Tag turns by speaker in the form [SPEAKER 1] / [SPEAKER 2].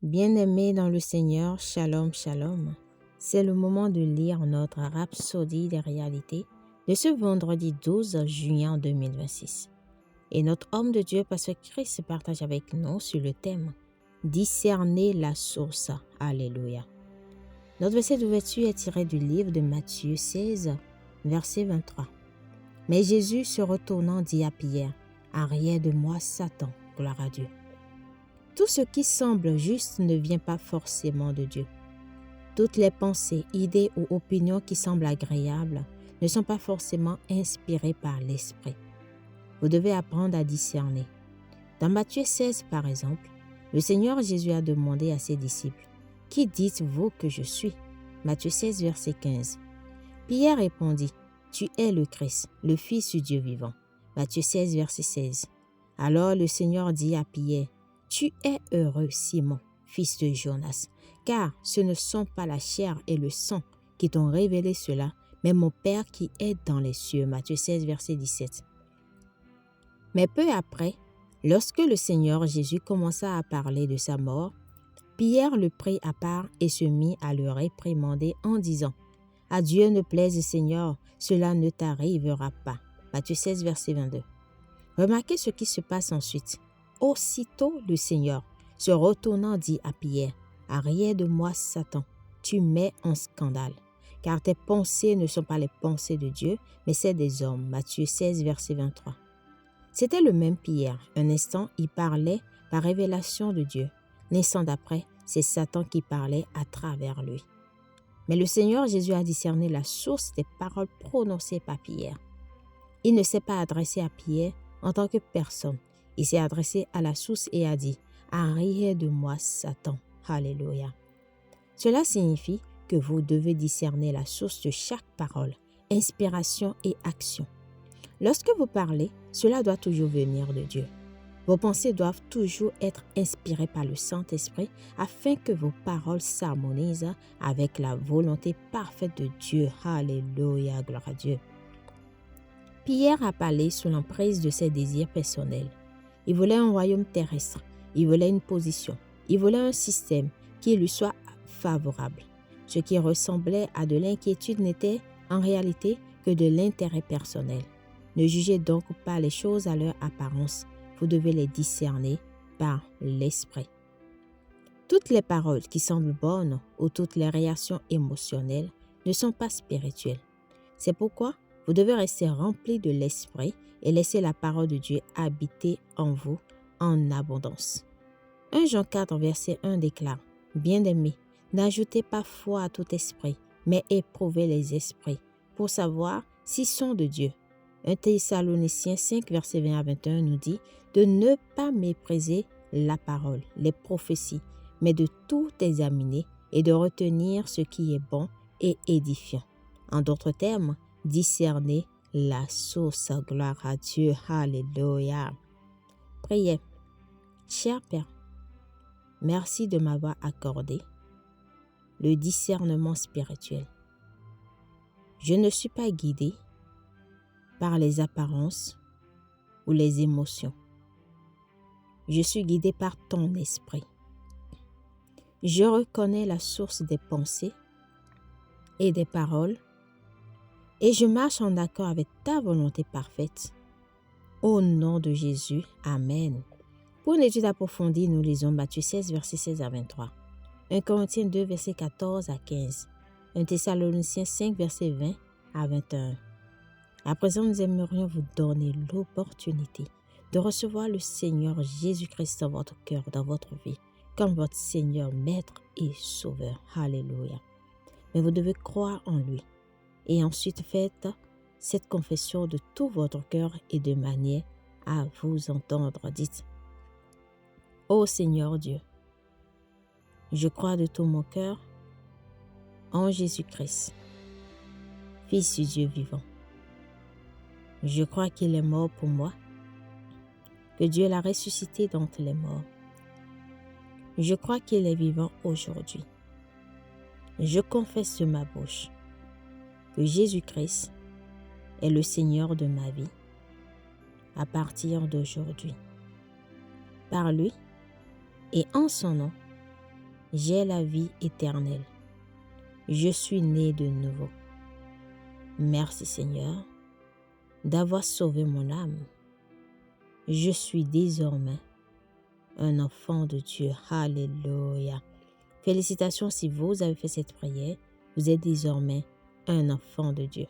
[SPEAKER 1] Bien-aimés dans le Seigneur, shalom, shalom. C'est le moment de lire notre rhapsodie des réalités de ce vendredi 12 juin 2026. Et notre homme de Dieu, Pasteur Christ, partage avec nous sur le thème « Discerner la source ». Alléluia. Notre verset d'ouverture est tiré du livre de Matthieu 16, verset 23. « Mais Jésus, se retournant, dit à Pierre, « Arrière de moi, Satan, gloire à Dieu. » Tout ce qui semble juste ne vient pas forcément de Dieu. Toutes les pensées, idées ou opinions qui semblent agréables ne sont pas forcément inspirées par l'Esprit. Vous devez apprendre à discerner. Dans Matthieu 16, par exemple, le Seigneur Jésus a demandé à ses disciples, « Qui dites-vous que je suis ?» Matthieu 16, verset 15. Pierre répondit, « Tu es le Christ, le Fils du Dieu vivant. » Matthieu 16, verset 16. Alors le Seigneur dit à Pierre, « Tu es heureux, Simon, fils de Jonas, car ce ne sont pas la chair et le sang qui t'ont révélé cela, mais mon Père qui est dans les cieux. » Matthieu 16, verset 17. Mais peu après, lorsque le Seigneur Jésus commença à parler de sa mort, Pierre le prit à part et se mit à le réprimander en disant, « À Dieu ne plaise, Seigneur, cela ne t'arrivera pas. » Matthieu 16, verset 22. Remarquez ce qui se passe ensuite. Aussitôt le Seigneur, se retournant, dit à Pierre, « Arrière de moi, Satan, tu mets en scandale, car tes pensées ne sont pas les pensées de Dieu, mais celles des hommes. » Matthieu 16, verset 23. C'était le même Pierre. Un instant, il parlait par révélation de Dieu. L'instant d'après, c'est Satan qui parlait à travers lui. Mais le Seigneur Jésus a discerné la source des paroles prononcées par Pierre. Il ne s'est pas adressé à Pierre en tant que personne. Il s'est adressé à la source et a dit, « Arrière de moi, Satan. » Alléluia. Cela signifie que vous devez discerner la source de chaque parole, inspiration et action. Lorsque vous parlez, cela doit toujours venir de Dieu. Vos pensées doivent toujours être inspirées par le Saint-Esprit afin que vos paroles s'harmonisent avec la volonté parfaite de Dieu. Alléluia, gloire à Dieu. Pierre a parlé sous l'emprise de ses désirs personnels. Il voulait un royaume terrestre, il voulait une position, il voulait un système qui lui soit favorable. Ce qui ressemblait à de l'inquiétude n'était en réalité que de l'intérêt personnel. Ne jugez donc pas les choses à leur apparence, vous devez les discerner par l'Esprit. Toutes les paroles qui semblent bonnes ou toutes les réactions émotionnelles ne sont pas spirituelles. C'est pourquoi vous devez rester rempli de l'Esprit et laisser la parole de Dieu habiter en vous en abondance. 1 Jean 4, verset 1 déclare, « Bien-aimés, n'ajoutez pas foi à tout esprit, mais éprouvez les esprits, pour savoir s'ils sont de Dieu. » 1 Thessaloniciens 5, verset 20 à 21 nous dit de ne pas mépriser la parole, les prophéties, mais de tout examiner et de retenir ce qui est bon et édifiant. En d'autres termes, discerner la source. Gloire à Dieu. Alléluia. Priez. Cher Père, merci de m'avoir accordé le discernement spirituel. Je ne suis pas guidé par les apparences ou les émotions. Je suis guidé par ton esprit. Je reconnais la source des pensées et des paroles et je marche en accord avec ta volonté parfaite. Au nom de Jésus, Amen. Pour une étude approfondie, nous lisons Matthieu 16, verset 16 à 23, 1 Corinthiens 2, verset 14 à 15, 1 Thessaloniciens 5, verset 20 à 21. À présent, nous aimerions vous donner l'opportunité de recevoir le Seigneur Jésus-Christ dans votre cœur, dans votre vie, comme votre Seigneur, Maître et Sauveur. Alléluia. Mais vous devez croire en lui. Et ensuite, faites cette confession de tout votre cœur et de manière à vous entendre. Dites, « Ô Seigneur Dieu, je crois de tout mon cœur en Jésus-Christ, Fils du Dieu vivant. Je crois qu'il est mort pour moi, que Dieu l'a ressuscité d'entre les morts. Je crois qu'il est vivant aujourd'hui. Je confesse de ma bouche que Jésus-Christ est le Seigneur de ma vie à partir d'aujourd'hui. Par lui et en son nom, j'ai la vie éternelle. Je suis né de nouveau. Merci Seigneur d'avoir sauvé mon âme. Je suis désormais un enfant de Dieu. Alléluia. Félicitations si vous avez fait cette prière. Vous êtes désormais un enfant de Dieu.